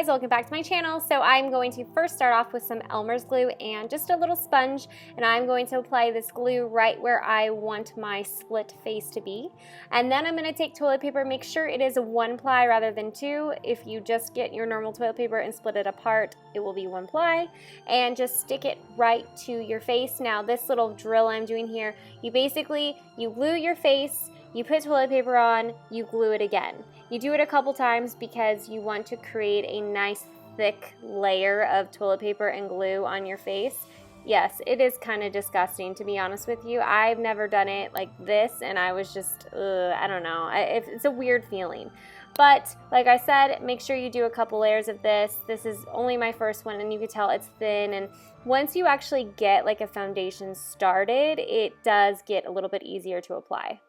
guys, welcome back to my channel. So I'm going to first start off with some Elmer's glue and just a little sponge, and I'm going to apply this glue right where I want my split face to be. And then I'm going to take toilet paper, make sure it is a 1 ply rather than 2. If you just get your normal toilet paper and split it apart, it will be 1 ply, and just stick it right to your face. Now this little drill I'm doing here, you glue your face, you put toilet paper on, you glue it again. You do it a couple times because you want to create a nice thick layer of toilet paper and glue on your face. Yes, it is kind of disgusting, to be honest with you. I've never done it like this, and I was just, I don't know. It's a weird feeling. But like I said, make sure you do a couple layers of this. This is only my first one, and you can tell it's thin. And once you actually get like a foundation started, it does get a little bit easier to apply.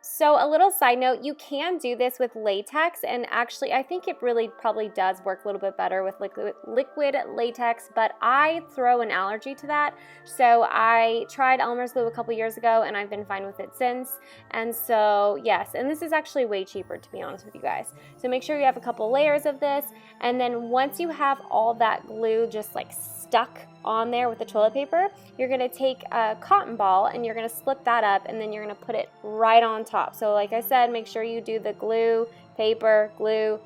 So a little side note, you can do this with latex, and actually I think it really probably does work a little bit better with liquid latex, but I throw an allergy to that. So I tried Elmer's glue a couple years ago and I've been fine with it since. And so yes, and this is actually way cheaper, to be honest with you guys. So make sure you have a couple layers of this, and then once you have all that glue just like stuck on there with the toilet paper, you're going to take a cotton ball and you're going to split that up, and then you're going to put it right on top. So like I said, make sure you do the glue, paper, glue,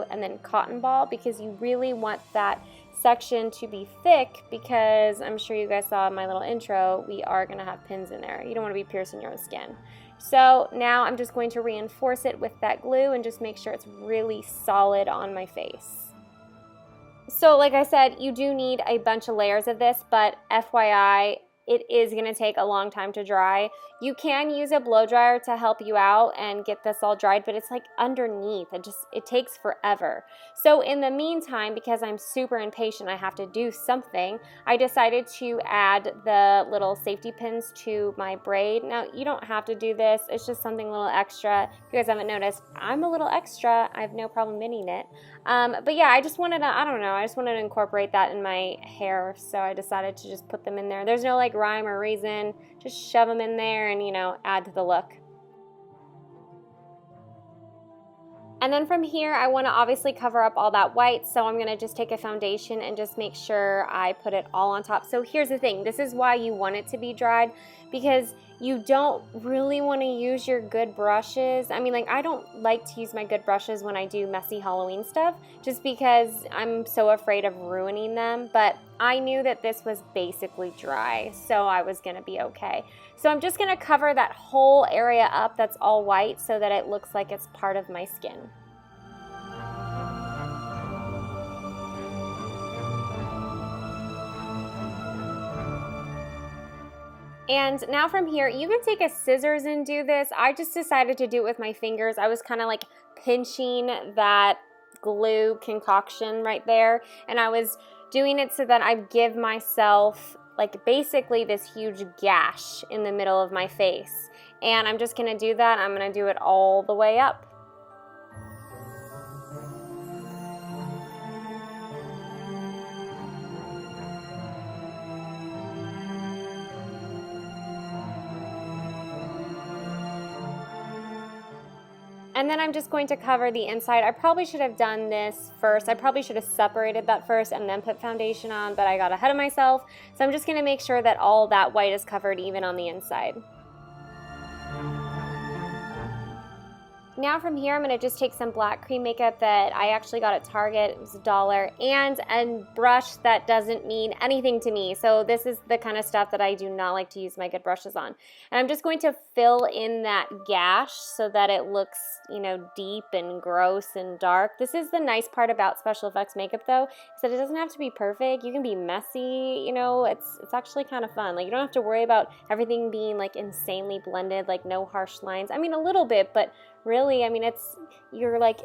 and then cotton ball, because you really want that section to be thick, because I'm sure you guys saw in my little intro, we are going to have pins in there. You don't want to be piercing your own skin. So now I'm just going to reinforce it with that glue and just make sure it's really solid on my face. So like I said, you do need a bunch of layers of this, but FYI, it is going to take a long time to dry. You can use a blow dryer to help you out and get this all dried, but it's like underneath. It takes forever. So in the meantime, because I'm super impatient, I have to do something, I decided to add the little safety pins to my braid. Now, you don't have to do this. It's just something a little extra. If you guys haven't noticed, I'm a little extra. I have no problem knitting it. But yeah, I just wanted to incorporate that in my hair, so I decided to just put them in there. There's no like rhyme or reason, just shove them in there and, you know, add to the look. And then from here, I want to obviously cover up all that white, so I'm going to just take a foundation and just make sure I put it all on top. So here's the thing, this is why you want it to be dried, because you don't really want to use your good brushes. I mean, like, I don't like to use my good brushes when I do messy Halloween stuff, just because I'm so afraid of ruining them, but I knew that this was basically dry, so I was going to be okay. So I'm just going to cover that whole area up that's all white so that it looks like it's part of my skin. And now from here, you can take a scissors and do this. I just decided to do it with my fingers. I was kind of like pinching that glue concoction right there, and I was doing it so that I give myself like basically this huge gash in the middle of my face. And I'm just gonna do that. I'm gonna do it all the way up. And then I'm just going to cover the inside. I probably should have done this first. I probably should have separated that first and then put foundation on, but I got ahead of myself. So I'm just gonna make sure that all that white is covered even on the inside. Now from here, I'm gonna just take some black cream makeup that I actually got at Target. It was $1, and a brush that doesn't mean anything to me. So this is the kind of stuff that I do not like to use my good brushes on. And I'm just going to fill in that gash so that it looks, you know, deep and gross and dark. This is the nice part about special effects makeup, though, is that it doesn't have to be perfect. You can be messy, you know, it's actually kind of fun. Like, you don't have to worry about everything being like insanely blended, like no harsh lines. I mean, a little bit, but really, I mean, you're like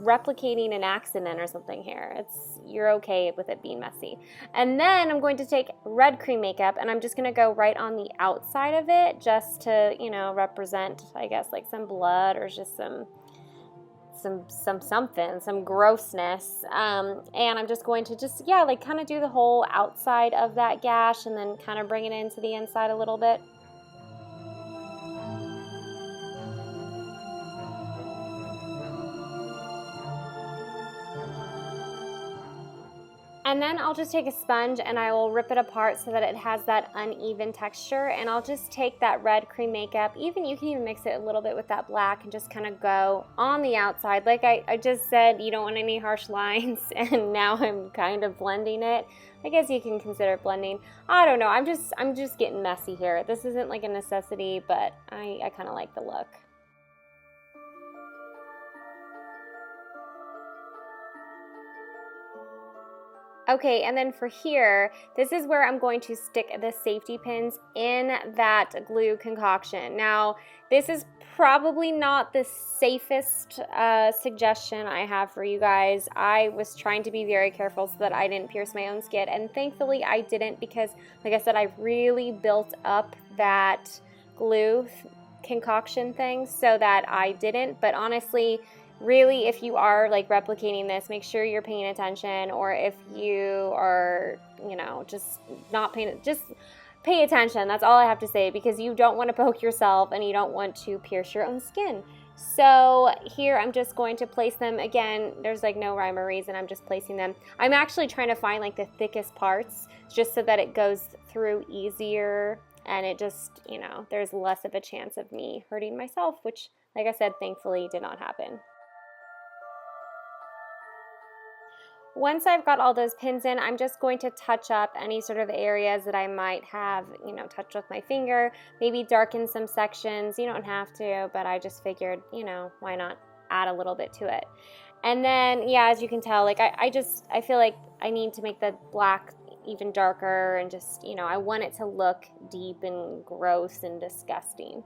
replicating an accident or something here. You're okay with it being messy. And then I'm going to take red cream makeup, and I'm just going to go right on the outside of it just to, you know, represent, I guess, like some blood or just some grossness. And I'm just going to like kind of do the whole outside of that gash and then kind of bring it into the inside a little bit. And then I'll just take a sponge and I will rip it apart so that it has that uneven texture, and I'll just take that red cream makeup, you can even mix it a little bit with that black and just kind of go on the outside. Like I just said, you don't want any harsh lines, and now I'm kind of blending it. I guess you can consider it blending. I don't know, I'm just getting messy here. This isn't like a necessity, but I kind of like the look. Okay, and then for here, this is where I'm going to stick the safety pins in that glue concoction. Now, this is probably not the safest suggestion I have for you guys. I was trying to be very careful so that I didn't pierce my own skin, and thankfully I didn't, because like I said, I really built up that glue concoction thing so that I didn't. But honestly, really, if you are like replicating this, make sure you're paying attention, or if you are, you know, just not paying, just pay attention. That's all I have to say, because you don't want to poke yourself and you don't want to pierce your own skin. So here I'm just going to place them. Again, there's like no rhyme or reason, I'm just placing them. I'm actually trying to find like the thickest parts just so that it goes through easier, and it just, you know, there's less of a chance of me hurting myself, which, like I said, thankfully did not happen. Once I've got all those pins in, I'm just going to touch up any sort of areas that I might have, you know, touched with my finger, maybe darken some sections. You don't have to, but I just figured, you know, why not add a little bit to it. And then, yeah, as you can tell, like I feel like I need to make the black even darker, and just, you know, I want it to look deep and gross and disgusting.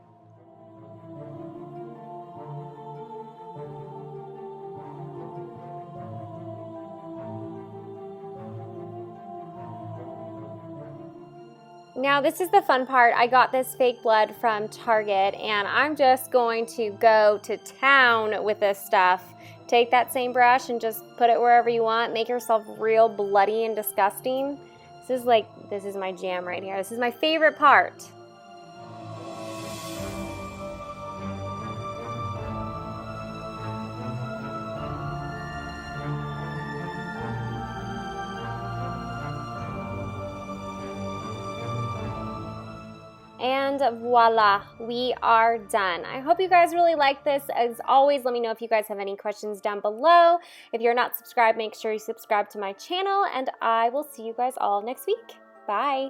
Now this is the fun part. I got this fake blood from Target, and I'm just going to go to town with this stuff. Take that same brush and just put it wherever you want. Make yourself real bloody and disgusting. This is my jam right here. This is my favorite part. And voila, we are done. I hope you guys really like this. As always, let me know if you guys have any questions down below. If you're not subscribed, make sure you subscribe to my channel, and I will see you guys all next week. Bye.